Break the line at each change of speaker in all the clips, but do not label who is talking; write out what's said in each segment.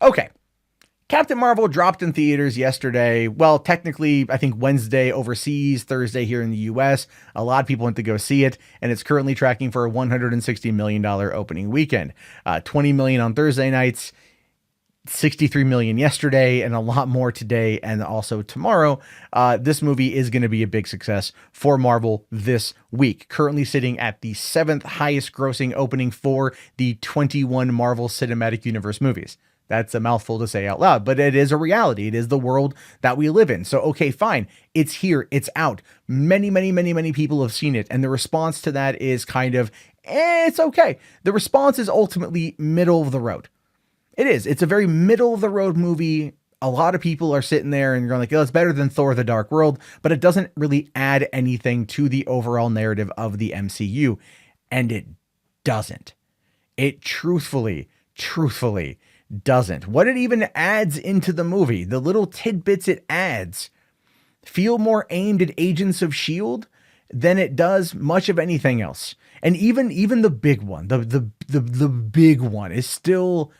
Okay. Captain Marvel dropped in theaters yesterday. Well, technically, I think Wednesday overseas, Thursday here in the US. A lot of people went to go see it, and it's currently tracking for a $160 million opening weekend. 20 million on Thursday nights, 63 million yesterday, and a lot more today and also tomorrow. This movie is going to be a big success for Marvel this week. Currently sitting at the 7th highest grossing opening for the 21 Marvel Cinematic Universe movies. That's a mouthful to say out loud, but it is a reality. It is the world that we live in. So, okay, fine. It's here. It's out. Many, many, many, many people have seen it. And the response to that is kind of, it's okay. The response is ultimately middle of the road. It is. It's a very middle of the road movie. A lot of people are sitting there and you're like, oh, it's better than Thor: The Dark World, but it doesn't really add anything to the overall narrative of the MCU. And it doesn't. It truthfully doesn't. What it even adds into the movie, the little tidbits it adds, feel more aimed at Agents of S.H.I.E.L.D. than it does much of anything else. And even the big one, the big one is still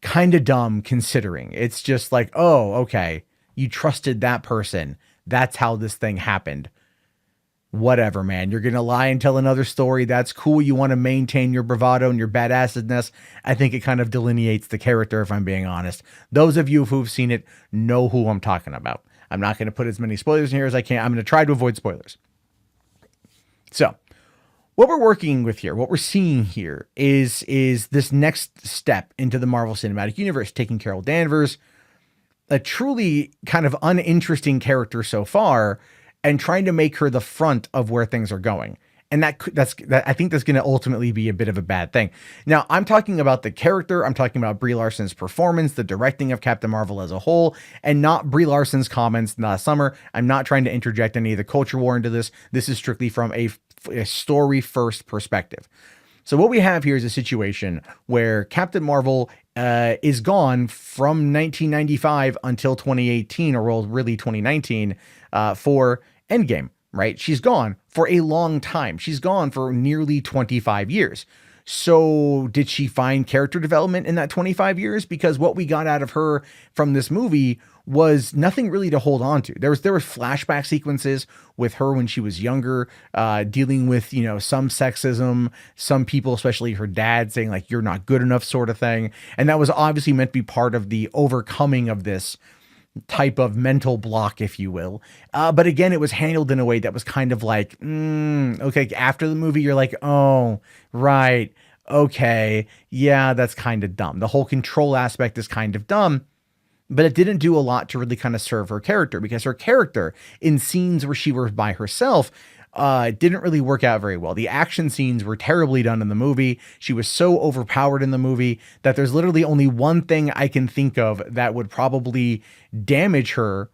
kind of dumb considering. It's just like, oh, okay, you trusted that person. That's how this thing happened. Whatever, man. You're going to lie and tell another story. That's cool. You want to maintain your bravado and your badassedness. I think it kind of delineates the character, if I'm being honest. Those of you who've seen it know who I'm talking about. I'm not going to put as many spoilers in here as I can. I'm going to try to avoid spoilers. So, what we're working with here, what we're seeing here is this next step into the Marvel Cinematic Universe, taking Carol Danvers, a truly kind of uninteresting character so far, and trying to make her the front of where things are going. And I think that's going to ultimately be a bit of a bad thing. Now, I'm talking about the character. I'm talking about Brie Larson's performance, the directing of Captain Marvel as a whole, and not Brie Larson's comments last summer. I'm not trying to interject any of the culture war into this. This is strictly from a story first perspective. So what we have here is a situation where Captain Marvel is gone from 1995 until 2018, or well, really 2019, for ENDGAME, right? She's gone for a long time. She's gone for nearly 25 years. So did she find character development in that 25 years? Because what we got out of her from this movie was nothing really to hold on to. There were flashback sequences with her when she was younger, dealing with, some sexism, some people, especially her dad, saying like, you're not good enough sort of thing. And that was obviously meant to be part of the overcoming of this type of mental block, if you will. But again, it was handled in a way that was kind of like, okay, after the movie, you're like, oh, right. Okay. Yeah, that's kind of dumb. The whole control aspect is kind of dumb, but it didn't do a lot to really kind of serve her character, because her character in scenes where she was by herself didn't really work out very well. The action scenes were terribly done in the movie. She was so overpowered in the movie that there's literally only one thing I can think of that would probably damage her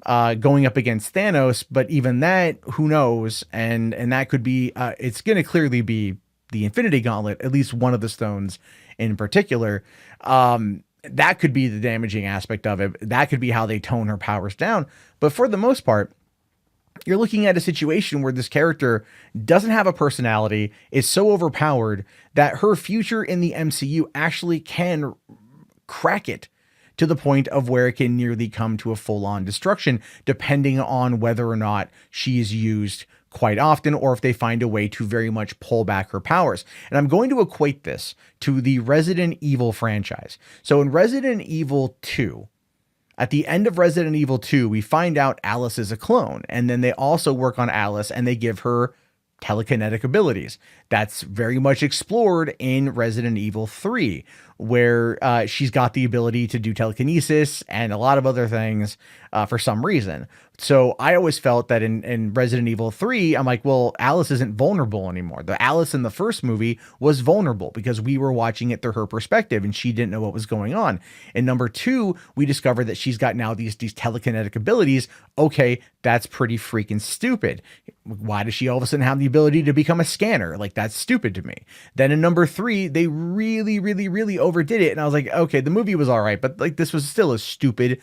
going up against Thanos. But even that, who knows? And that could be, it's going to clearly be the Infinity Gauntlet, at least one of the stones in particular. That could be the damaging aspect of it. That could be how they tone her powers down. But for the most part, you're looking at a situation where this character doesn't have a personality, is so overpowered that her future in the MCU actually can crack it to the point of where it can nearly come to a full-on destruction, depending on whether or not she is used quite often, or if they find a way to very much pull back her powers. And I'm going to equate this to the Resident Evil franchise. So in Resident Evil 2, at the end of Resident Evil 2, we find out Alice is a clone, and then they also work on Alice and they give her telekinetic abilities. That's very much explored in Resident Evil 3, where she's got the ability to do telekinesis and a lot of other things for some reason. So I always felt that in Resident Evil 3, I'm like, well, Alice isn't vulnerable anymore. The Alice in the first movie was vulnerable because we were watching it through her perspective and she didn't know what was going on. In number 2, we discovered that she's got now these telekinetic abilities. Okay, that's pretty freaking stupid. Why does she all of a sudden have the ability to become a scanner? Like, that's stupid to me. Then in number 3, they really overdid it. And I was like, okay, the movie was all right, but like, this was still a stupid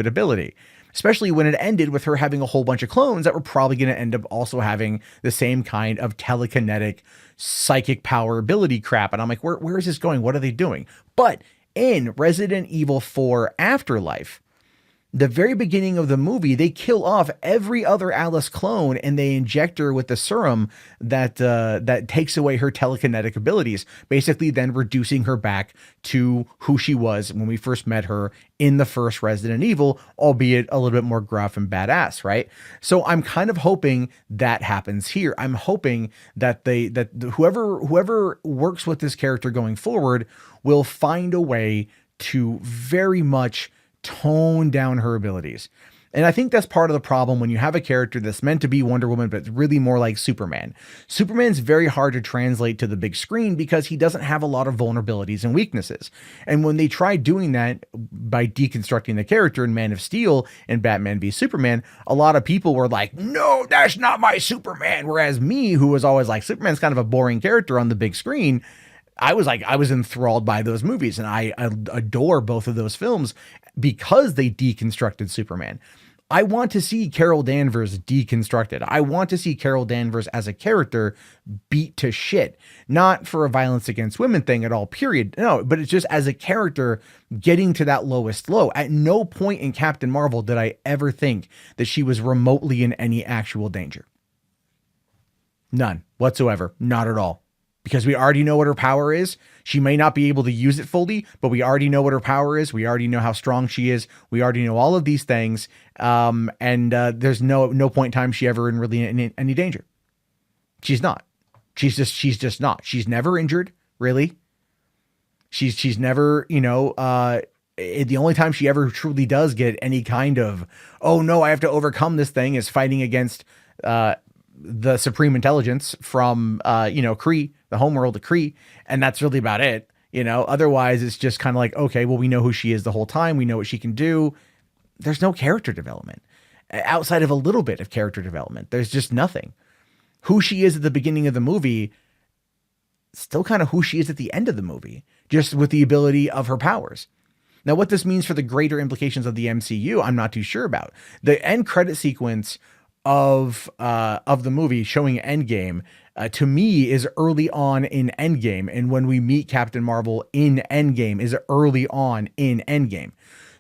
ability. Especially when it ended with her having a whole bunch of clones that were probably going to end up also having the same kind of telekinetic psychic power ability crap. And I'm like, where is this going? What are they doing? But In Resident Evil 4 Afterlife, the very beginning of the movie, they kill off every other Alice clone and they inject her with the serum that takes away her telekinetic abilities, basically then reducing her back to who she was when we first met her in the first Resident Evil, albeit a little bit more gruff and badass, right? So I'm kind of hoping that happens here. I'm hoping that whoever works with this character going forward will find a way to very much tone down her abilities. And I think that's part of the problem when you have a character that's meant to be Wonder Woman, but it's really more like Superman. Superman's very hard to translate to the big screen because he doesn't have a lot of vulnerabilities and weaknesses. And when they tried doing that by deconstructing the character in Man of Steel and Batman v Superman, a lot of people were like, no, that's not my Superman. Whereas me, who was always like, Superman's kind of a boring character on the big screen, I was enthralled by those movies, and I adore both of those films because they deconstructed Superman. I want to see Carol Danvers deconstructed. I want to see Carol Danvers as a character beat to shit, not for a violence against women thing at all, period. No, but it's just as a character getting to that lowest low. At no point in Captain Marvel did I ever think that she was remotely in any actual danger. None whatsoever. Not at all. Because we already know what her power is. She may not be able to use it fully, but we already know what her power is. We already know how strong she is. We already know all of these things. There's no point in time she ever in any danger. She's not. She's just not. She's never injured, really. She's never, the only time she ever truly does get any kind of, oh no, I have to overcome this thing, is fighting against the Supreme Intelligence from Kree, the homeworld of Kree, and that's really about it. Otherwise it's just kind of like, okay, well, we know who she is the whole time. We know what she can do. There's no character development outside of a little bit of character development. There's just nothing. Who she is at the beginning of the movie, still kind of who she is at the end of the movie, just with the ability of her powers. Now, what this means for the greater implications of the MCU, I'm not too sure about. The end credit sequence of the movie showing Endgame, to me, is early on in Endgame. And when we meet Captain Marvel in Endgame is early on in Endgame.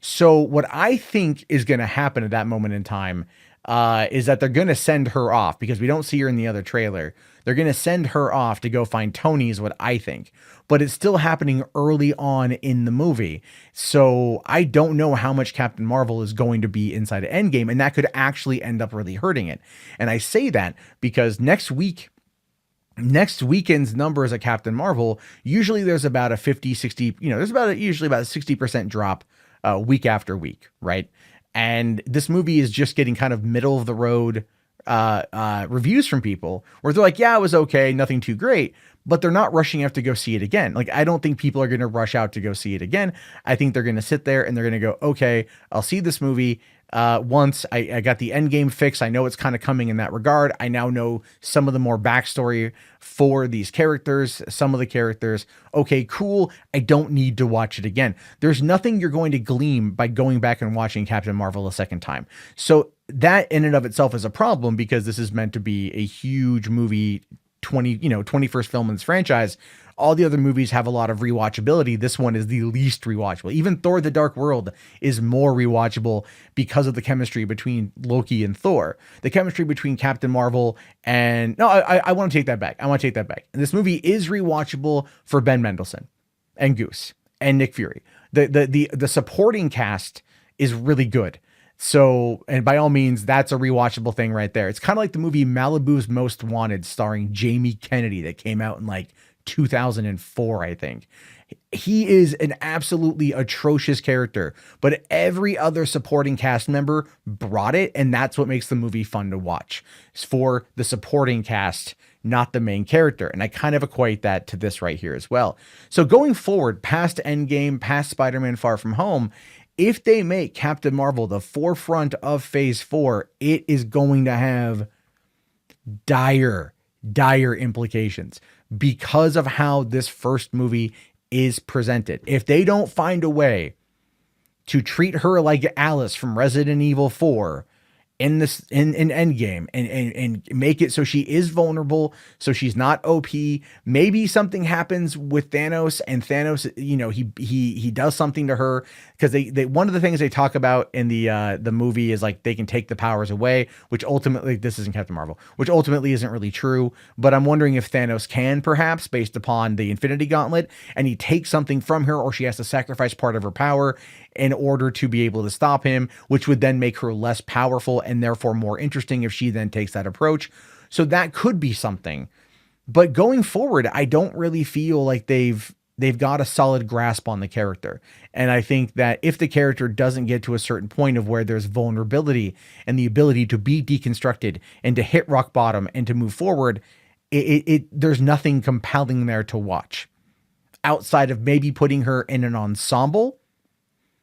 So what I think is going to happen at that moment in time is that they're going to send her off, because we don't see her in the other trailer. They're going to send her off to go find Tony, is what I think. But it's still happening early on in the movie. So I don't know how much Captain Marvel is going to be inside of Endgame, and that could actually end up really hurting it. And I say that because next weekend's numbers at Captain Marvel, usually there's about a 50, 60, usually about a 60% drop week after week, right? And this movie is just getting kind of middle of the road reviews from people where they're like, yeah, it was okay, nothing too great, but they're not rushing out to go see it again. Like, I don't think people are going to rush out to go see it again. I think they're going to sit there and they're going to go, okay, I'll see this movie. Once I got the Endgame fix, I know it's kind of coming in that regard. I now know some of the more backstory for these characters, some of the characters. Okay, cool. I don't need to watch it again. There's nothing you're going to glean by going back and watching Captain Marvel a second time. So that in and of itself is a problem, because this is meant to be a huge movie, 21st film in this franchise. All the other movies have a lot of rewatchability. This one is the least rewatchable. Even Thor: The Dark World is more rewatchable because of the chemistry between Loki and Thor. The chemistry between Captain Marvel and... No, I want to take that back. This movie is rewatchable for Ben Mendelsohn and Goose and Nick Fury. The supporting cast is really good. So, and by all means, that's a rewatchable thing right there. It's kind of like the movie Malibu's Most Wanted starring Jamie Kennedy that came out in like 2004, I think. He is an absolutely atrocious character, but every other supporting cast member brought it, and that's what makes the movie fun to watch. It's for the supporting cast, not the main character. And I kind of equate that to this right here as well. So going forward, past Endgame, past Spider-Man Far From Home, if they make Captain Marvel the forefront of Phase 4, it is going to have dire implications because of how this first movie is presented. If they don't find a way to treat her like Alice from Resident Evil 4 in Endgame and make it so she is vulnerable, so she's not OP. Maybe something happens with Thanos, and Thanos, he does something to her, because they one of the things they talk about in the movie is like they can take the powers away, which ultimately, this isn't Captain Marvel, which ultimately isn't really true. But I'm wondering if Thanos can, perhaps based upon the Infinity Gauntlet, and he takes something from her, or she has to sacrifice part of her power in order to be able to stop him, which would then make her less powerful and therefore more interesting if she then takes that approach. So that could be something. But going forward, I don't really feel like they've got a solid grasp on the character. And I think that if the character doesn't get to a certain point of where there's vulnerability and the ability to be deconstructed and to hit rock bottom and to move forward, there's nothing compelling there to watch outside of maybe putting her in an ensemble,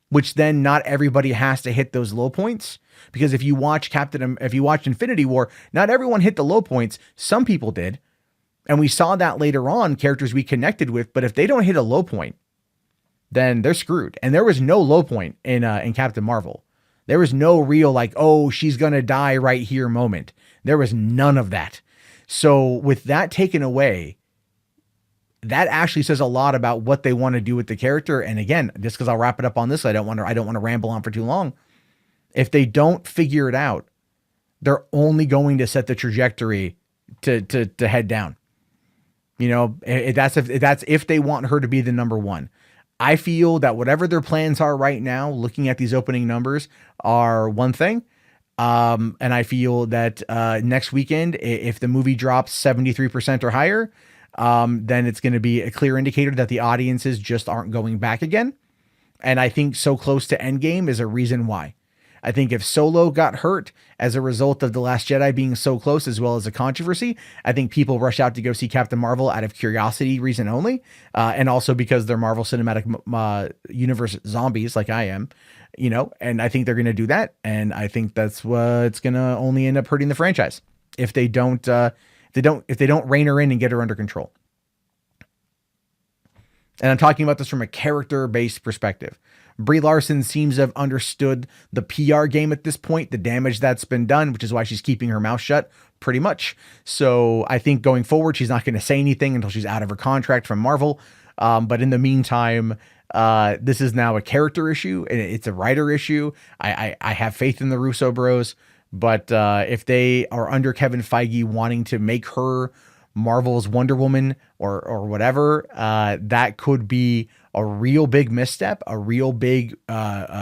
which then not everybody has to hit those low points. Because if you watch Infinity War, not everyone hit the low points. Some people did. And we saw that later on, characters we connected with. But if they don't hit a low point, then they're screwed. And there was no low point in Captain Marvel. There was no real like, oh, she's going to die right here moment. There was none of that. So with that taken away, that actually says a lot about what they want to do with the character. And again, just because I'll wrap it up on this, I don't want to ramble on for too long. If they don't figure it out, they're only going to set the trajectory to head down. That's if they want her to be the number one. I feel that whatever their plans are right now, looking at these opening numbers, are one thing. And I feel that next weekend, if the movie drops 73% or higher, then it's going to be a clear indicator that the audiences just aren't going back again. And I think so close to Endgame is a reason why. I think if Solo got hurt as a result of The Last Jedi being so close, as well as a controversy, I think people rush out to go see Captain Marvel out of curiosity reason only. And also because they're Marvel Cinematic Universe zombies like I am, and I think they're going to do that. And I think that's what's going to only end up hurting the franchise if they don't rein her in and get her under control. And I'm talking about this from a character-based perspective. Brie Larson seems to have understood the PR game at this point, the damage that's been done, which is why she's keeping her mouth shut pretty much. So I think going forward, she's not going to say anything until she's out of her contract from Marvel. But in the meantime, this is now a character issue, and it's a writer issue. I have faith in the Russo Bros, but if they are under Kevin Feige wanting to make her Marvel's Wonder Woman or whatever, that could be a real big misstep, a real big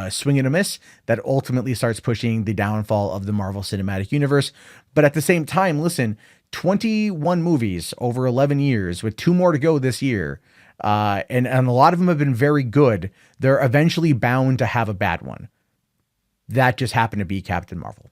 swing and a miss that ultimately starts pushing the downfall of the Marvel Cinematic Universe. But at the same time, listen, 21 movies over 11 years with 2 more to go this year. And a lot of them have been very good. They're eventually bound to have a bad one. That just happened to be Captain Marvel.